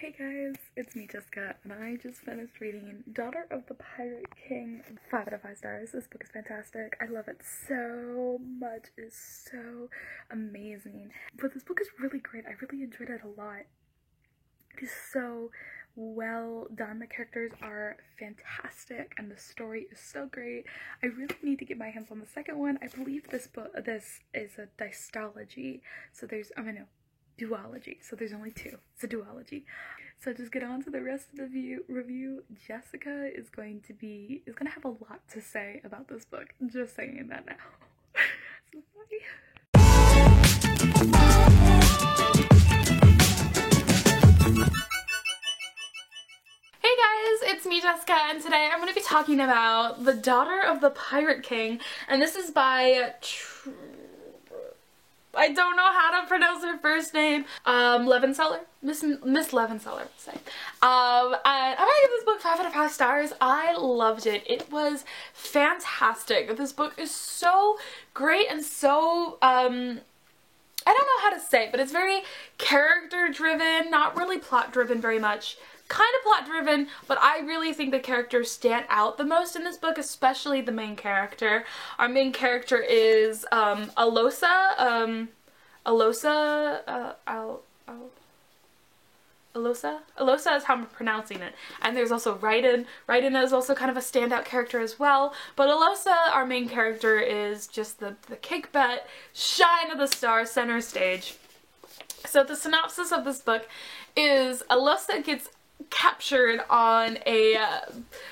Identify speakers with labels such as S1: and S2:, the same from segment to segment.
S1: Hey guys, it's me Jessica, and I just finished reading Daughter of the Pirate King. 5 out of 5 stars. This book is fantastic. I love it so much. It's so amazing. But this book is really great. I really enjoyed it a lot. It is so well done. The characters are fantastic and the story is so great. I really need to get my hands on the second one. I believe this is a dystology. So there's, duology. So there's only 2. It's a duology. So just get on to the rest of the review. Jessica is going to have a lot to say about this book. Just saying that now. So bye. Hey guys, it's me Jessica, and today I'm going to be talking about The Daughter of the Pirate King, and this is by I don't know how to pronounce her first name. Levenseller? Miss Levenseller, say. And I'm gonna give this book 5 out of 5 stars. I loved it. It was fantastic. This book is so great and so, I don't know how to say it, but it's very character driven, not really plot driven very much. Kind of plot driven, but I really think the characters stand out the most in this book, especially the main character. Our main character is Alosa. Alosa is how I'm pronouncing it. And there's also Raiden. Raiden is also kind of a standout character as well. But Alosa, our main character, is just the kickbutt, shine of the star, center stage. So the synopsis of this book is Alosa gets captured on a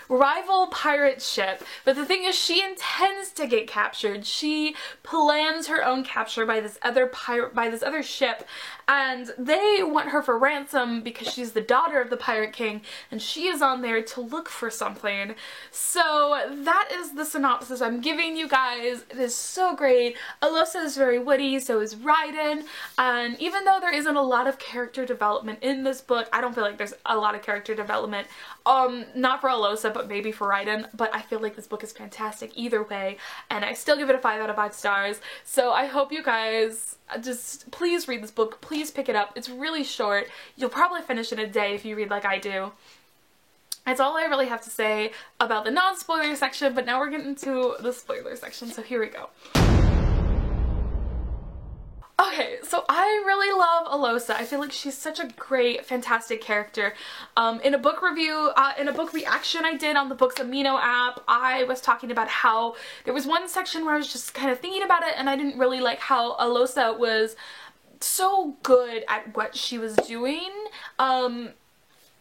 S1: rival pirate ship, but the thing is she intends to get captured. She plans her own capture by this other ship, and they want her for ransom because she's the daughter of the Pirate King and she is on there to look for something. So that is the synopsis I'm giving you guys. It is so great. Alosa is very witty, so is Raiden, and even though there isn't a lot of character development in this book, I don't feel like there's a lot of character development, not for Alosa, but maybe for Raiden, but I feel like this book is fantastic either way, and I still give it a 5 out of 5 stars. So I hope you guys just please read this book. Please pick it up. It's really short. You'll probably finish in a day if you read like I do. That's all I really have to say about the non-spoiler section, but now we're getting into the spoiler section, so here we go. Okay, so I really love Alosa. I feel like she's such a great, fantastic character. In a book review, in a book reaction I did on the Books Amino app, I was talking about how there was one section where I was just kind of thinking about it and I didn't really like how Alosa was so good at what she was doing.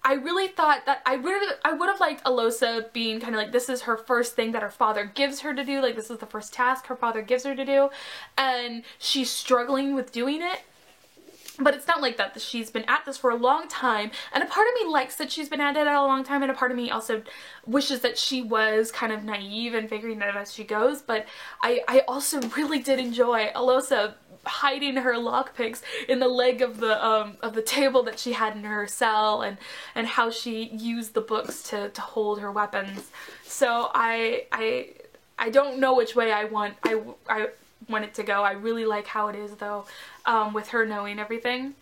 S1: I really thought that I would have liked Alosa being kind of like, this is her first thing that her father gives her to do, like this is the first task her father gives her to do, and she's struggling with doing it. But it's not like that. She's been at this for a long time, and a part of me likes that she's been at it a long time, and a part of me also wishes that she was kind of naive and figuring it out as she goes. But I also really did enjoy Alosa hiding her lockpicks in the leg of the table that she had in her cell, and how she used the books to hold her weapons. So I don't know which way I want it to go. I really like how it is though, with her knowing everything.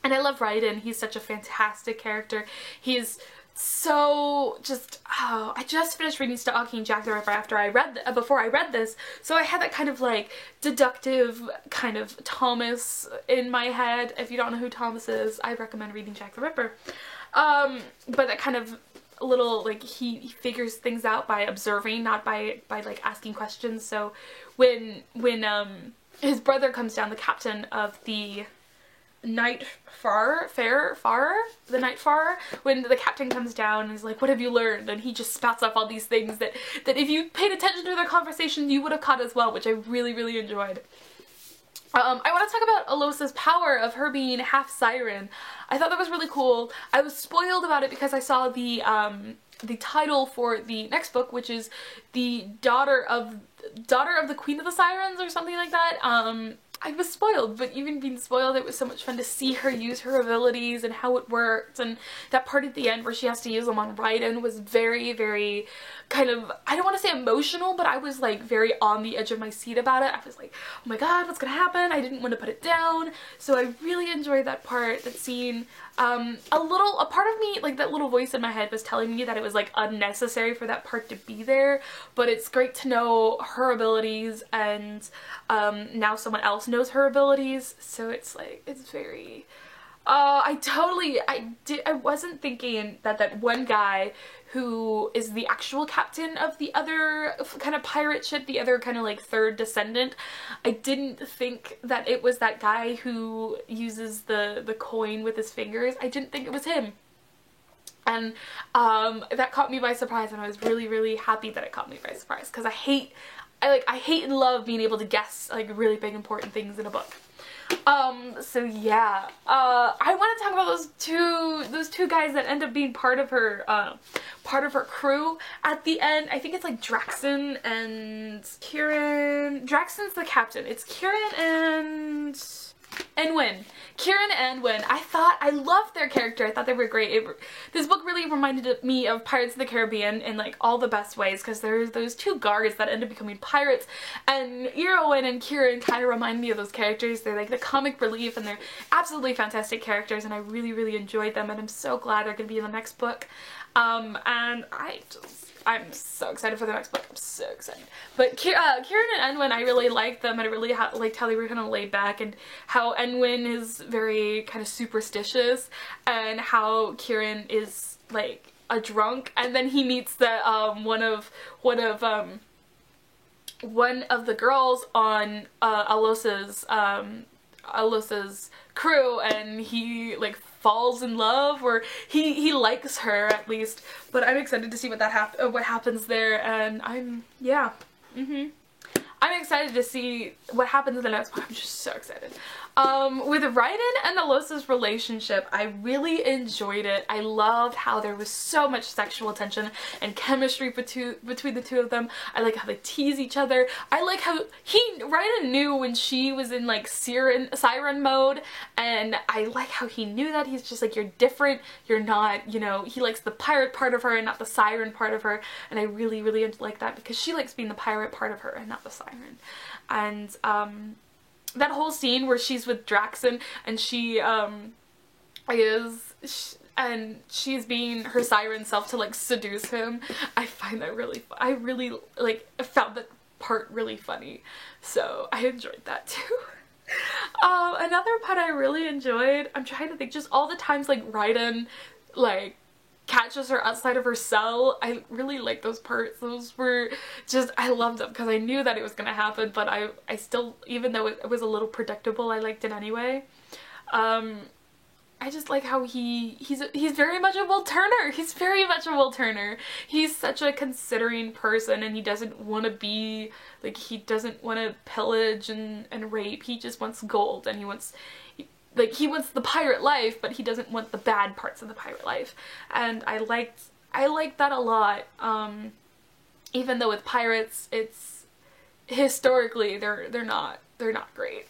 S1: And I love Raiden. He's such a fantastic character. He's so just, I just finished reading Stalking Jack the Ripper before I read this, so I had that kind of like deductive kind of Thomas in my head. If you don't know who Thomas is, I recommend reading Jack the Ripper. But that kind of little, like, he figures things out by observing, not by like asking questions. So when his brother comes down, the captain of the Night Farer, when the captain comes down and is like, what have you learned? And he just spouts off all these things that if you paid attention to their conversation you would have caught as well, which I really, really enjoyed. I want to talk about Alosa's power of her being half siren. I thought that was really cool. I was spoiled about it because I saw the title for the next book, which is the daughter of the Queen of the Sirens or something like that. I was spoiled, but even being spoiled, it was so much fun to see her use her abilities and how it worked, and that part at the end where she has to use them on Raiden was very, very kind of, I don't want to say emotional, but I was like very on the edge of my seat about it. I was like, oh my god, what's gonna happen? I didn't want to put it down, so I really enjoyed that part, that scene. a part of me, like that little voice in my head was telling me that it was like unnecessary for that part to be there, but it's great to know her abilities, and now someone else knows her abilities, so it's like, it's very, I wasn't thinking that that one guy who is the actual captain of the other kind of pirate ship, the other kind of like third descendant, I didn't think that it was that guy who uses the coin with his fingers. I didn't think it was him. And that caught me by surprise, and I was really, really happy that it caught me by surprise, because I hate and love being able to guess like really big important things in a book. So yeah, I want to talk about those two guys that end up being part of her crew at the end. I think it's like Draxen and Kieran. Draxen's the captain. It's Kieran and Wyn. Kieran and Wyn. I loved their character. I thought they were great. This book really reminded me of Pirates of the Caribbean in like all the best ways, because there's those two guards that end up becoming pirates, and Wyn and Kieran kind of remind me of those characters. They're like the comic relief, and they're absolutely fantastic characters, and I really, really enjoyed them, and I'm so glad they're going to be in the next book. And I'm so excited for the next book. I'm so excited. But Kieran and Enwyn, I really liked them, and I really liked how they were kind of laid back, and how Enwyn is very kind of superstitious, and how Kieran is like a drunk, and then he meets the one of the girls on Alosa's crew, and he like falls in love, or he likes her at least. But I'm excited to see what happens there, and I'm excited to see what happens in the next book. I'm just so excited. With Raiden and Alosa's relationship, I really enjoyed it. I loved how there was so much sexual tension and chemistry between the two of them. I like how they tease each other. I like how Raiden knew when she was in like siren mode, and I like how he knew that. He's just like, you're different, you're not, you know, he likes the pirate part of her and not the siren part of her, and I really, really like that, because she likes being the pirate part of her and not the siren. And that whole scene where she's with Draxen, and she's being her siren self to like seduce him, I find that really I really like found that part really funny, so I enjoyed that too. Another part I really enjoyed, I'm trying to think, just all the times like Raiden like catches her outside of her cell. I really like those parts. Those were just, I loved them, because I knew that it was gonna happen, but I still, even though it was a little predictable, I liked it anyway. I just like how he's very much a Will Turner. He's very much a Will Turner. He's such a considering person, and he doesn't want to be, like, he doesn't want to pillage and rape. He just wants gold, and he wants the pirate life, but he doesn't want the bad parts of the pirate life. And I liked that a lot. Even though with pirates, it's historically they're not great.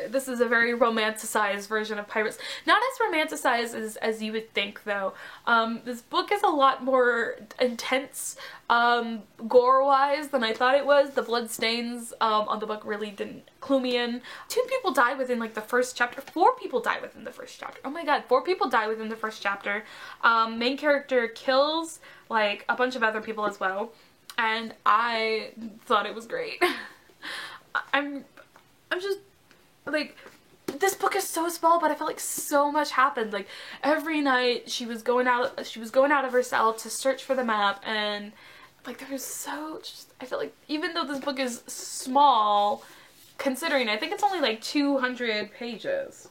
S1: This is a very romanticized version of pirates. Not as romanticized as you would think, though. This book is a lot more intense, gore-wise, than I thought it was. The blood stains on the book really didn't clue me in. 2 people die within like the first chapter. 4 people die within the first chapter. Oh my god, 4 people die within the first chapter. Main character kills like a bunch of other people as well, and I thought it was great. I'm just like, this book is so small, but I felt like so much happened. Like every night she was going out of her cell to search for the map, and like there was I felt like, even though this book is small, considering I think it's only like 200 pages.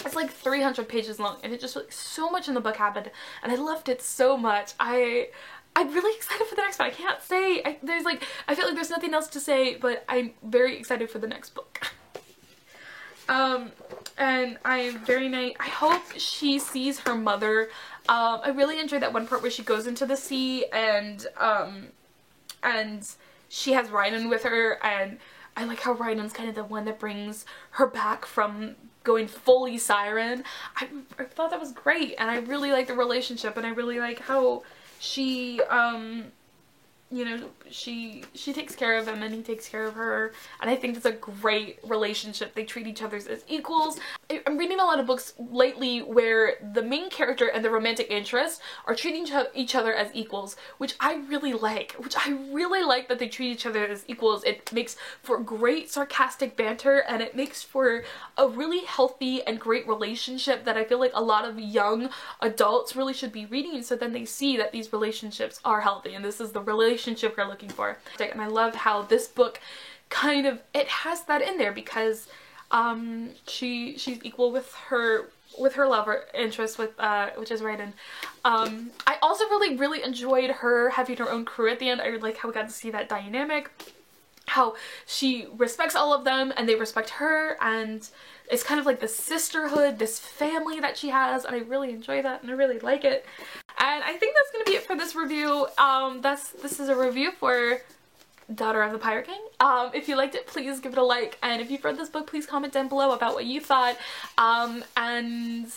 S1: It's like 300 pages long, and it just, like, so much in the book happened, and I loved it so much. I'm really excited for the next one. I can't say, I feel like there's nothing else to say, but I'm very excited for the next book. And I hope she sees her mother. I really enjoyed that one part where she goes into the sea, and she has Raiden with her, and I like how Raiden's kind of the one that brings her back from going fully siren. I thought that was great, and I really like the relationship, and I really like how she you know, she takes care of him and he takes care of her, and I think it's a great relationship. They treat each other as equals. I'm reading a lot of books lately where the main character and the romantic interest are treating each other as equals, which I really like. That they treat each other as equals. It makes for great sarcastic banter, and it makes for a really healthy and great relationship that I feel like a lot of young adults really should be reading, so then they see that these relationships are healthy and this is the relationship we're looking for. And I love how this book kind of, it has that in there because she's equal with her lover interest, with which is Raiden. I also really enjoyed her having her own crew at the end. I really like how we got to see that dynamic, how she respects all of them and they respect her, and it's kind of like this sisterhood, this family that she has, and I really enjoy that and I really like it. And I think that's gonna be it for this review. This is a review for Daughter of the Pirate King. If you liked it, please give it a like, and if you've read this book, please comment down below about what you thought. And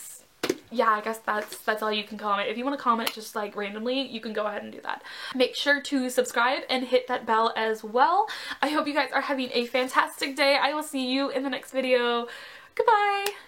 S1: yeah, I guess that's all you can comment. If you want to comment just like randomly, you can go ahead and do that. Make sure to subscribe and hit that bell as well. I hope you guys are having a fantastic day. I will see you in the next video. Goodbye!